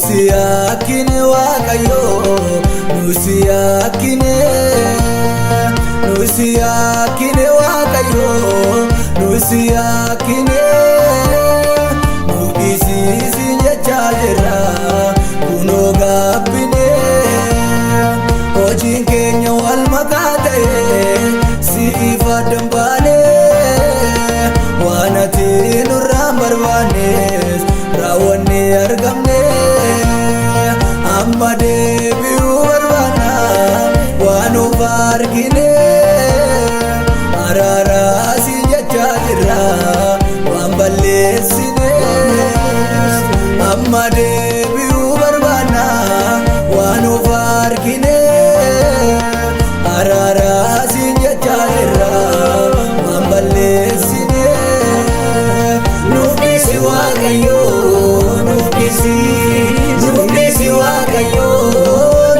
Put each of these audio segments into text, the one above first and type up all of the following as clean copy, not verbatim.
Nusiakine Wakayo, Nusiakine Wakayo, Nusiakine Nudisisi Jachalera, Kuno Gapine, Ojin Kenya Walmakate, Sifa Dambane, Wanati Nurambarwanes, Rawani Argamne, Amma Devi Warwana, Wanu Vargine, Arara Sijajira, Wambalesine, Amma Devi Warwana, Wanu Vargine, Arara Sijajira, Wambalesine, Nufisi Wakayo, Nufisi Wakayo,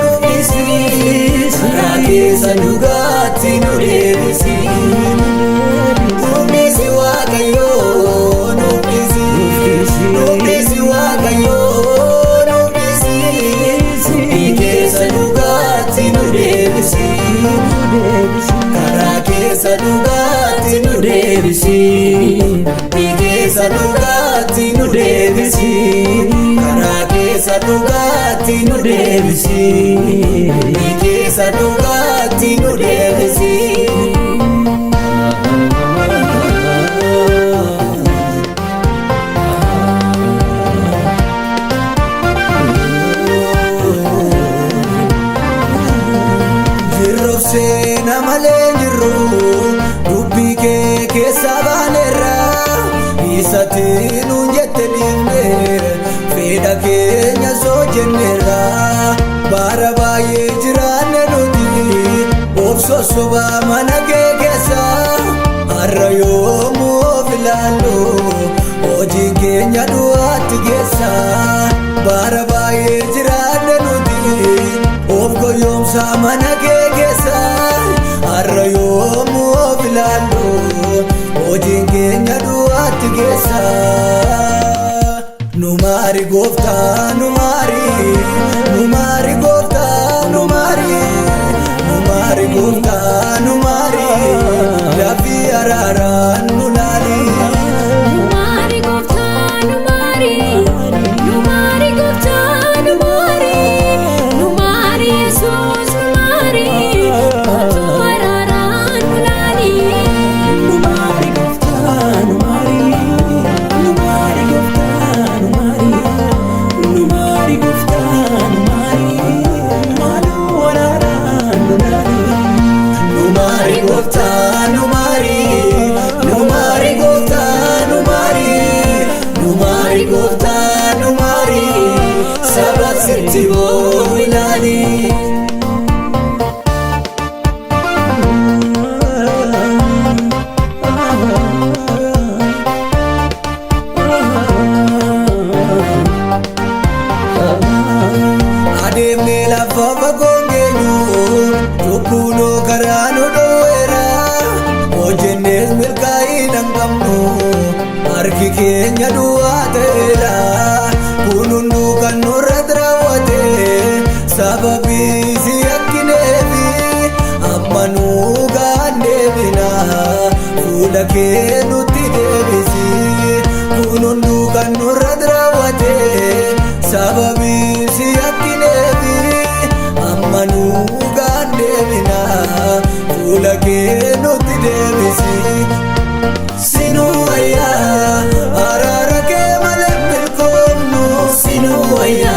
Nufisi Rakesa Dugati Nudevisi, Nufisi Wakayo, Nufisi Wakayo, Nufisi Rakesa Dugati Nudevisi, Rakesa Dugati Nudevisi, Rakesa Dugati Nudevisi, Rakesa Dugati Nudevisi, Rakesa Dugati Nudevisi. Sena male jiru dubbi ke sabanera isati nunjette dimne feda kenya sojenera barabaye jirane nuti obso soba manake kesa arrayo mo filalo oji kenya duat gesa barabaye jirane nuti obgo yom samanake Arrayo mo filalo, ojin kenya duat gesa. Numari gofta, numari gofta, numari gofta, numari lafi arara nunali. Numari gofta, numari gofta, numari Jesus, numari. Ademne la fava gongenyu, tukuno karano doera, ojennes milkai dangamnu, arki kenya duatera, kunundu kanurradrawate, sababi siyakinevi, ammanu gandevina, fuula kenuti devisi, kunundu kanurradrawate, sababi siyakinevi, ammanu gandevina, fuula kenuti devisi. Sinuaya, arara ke malen bilkomnu, sinuaya,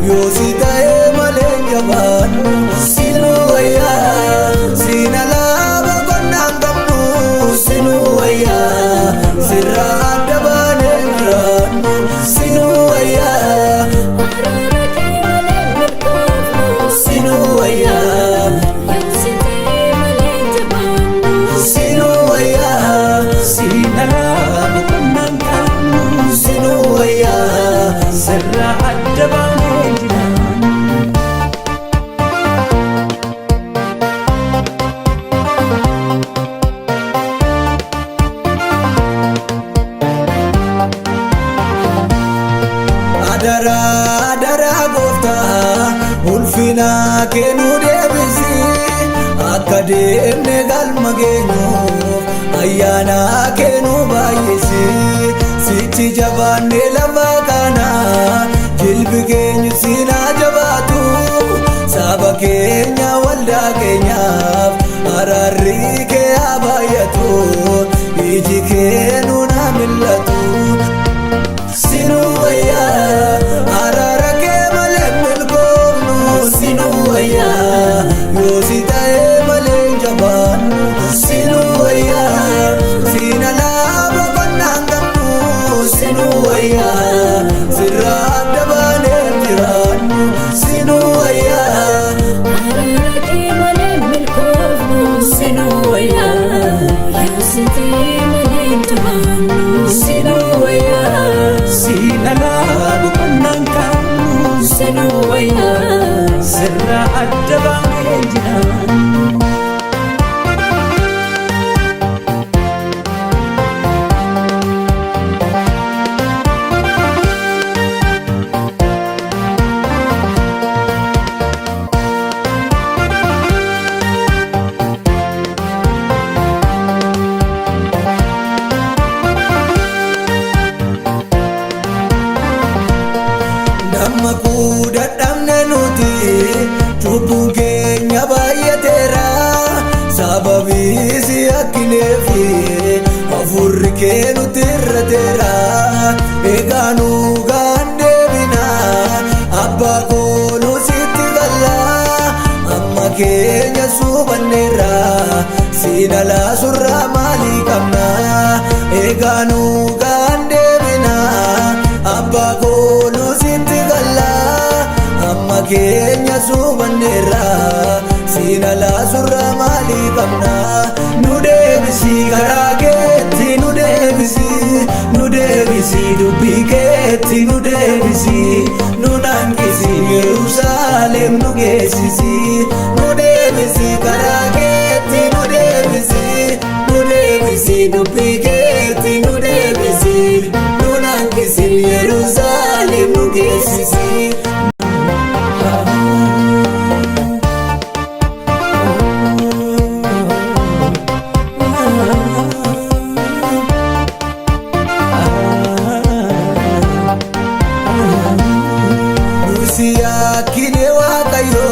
yosita e malen jabanu, sinuaya, sinalaba konangamnu, sinuaya, sirra adabane ranu, sinuaya, Arara ke malen bilkomnu, sinuaya, yosita e malen jabanu, sinuaya, sinalaba konangamnu, sinuaya, sirra adabane ranu. Adara gooftaa ulfina kennu deebisi akka deemne galma geenyuuf ayyaana kennu baay'isi sichi jabaanne lafa kana jilbi keenya sina jabaatu saba keenya waldaa keenyaaf araarri kee haa baay'atu iji kennu na mil'atu sinu wayyaa araara kee malee milkoomnu sinu wayyaa yoo si ta'ee malee jabaannu sinu wayyaa sina laaba qonnaan qabnu sinu wayyaa sirraa adda baanee jiraannu sinu wayyaa araara kee malee milkoomnu sinu wayyaa yoo si ta'ee malee jabaannu sinu wayyaa sina laaba qonnaan qabnu sinu wayyaa sirraa adda baanee jiraannu Nammakuu dadhabne nuti cubbuun keenya baay'ateera sababii si akkineefi hafuurri kee nuti irrateera egaa nu gaan deebina abbaa kooluu sitti galla amma keenya suubanneerra siin alaa surraa maalii qabna egaa nu gaan deebina abbaa kooluu sitti galla amma keenya suubanneerra siin alaa surraa maalii qabna nu deebisi karaa keetti nu deebisi dubbii keetti nu deebisi nu hanqisi Yerusaalem nu geessisi nu deebisi karaa keetti nu deebisi dubbii keetti nu deebisi nu hanqisi Yerusaalem nu geessisi Nusiakine Waaqayyo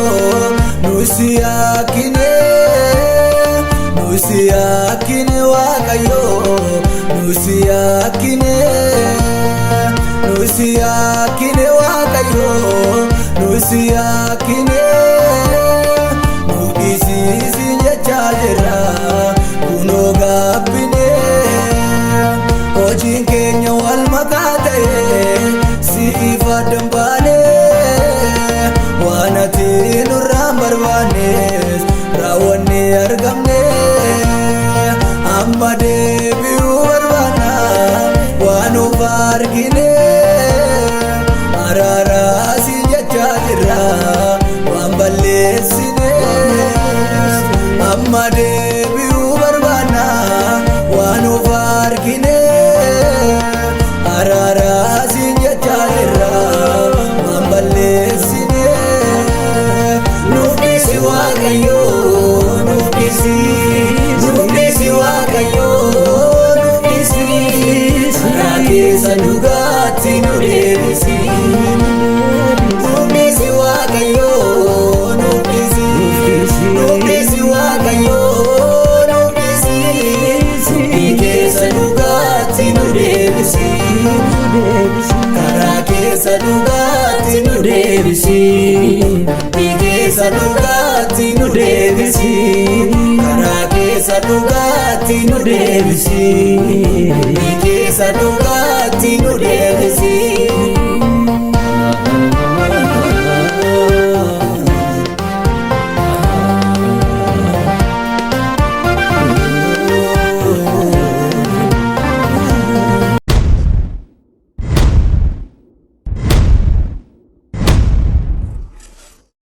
nusiakine Waaqayyo nusiakine Waaqayyo nusiakine nudisiisi jechaa jirra kunoo gaabbine hojiin keenya wal makaa ta'e siif addan baane waan ati nurraan barbaannes raawwanne argamne amma deebi'uu barbaanna waan of argine araaraa si jechaa jirra waan balleessine amma deebi'uu barbaanna waan of argine araaraa si jechaa jirra waan balleessine nuufisi Waaqayyo nuufisi Waaqayyo nuufisi karaa keessa dhugaatti nu deebisi nuufisi Waaqayyo nuufisi Waaqayyo nuufisi dubbii keessa dhugaatti nu deebisi karaa keessa dhugaatti nu deebisi dubbii keessa dhugaatti nu deebisi karaa keessa dhugaatti nu deebisi dubbii keessa dhugaatti nu deebisi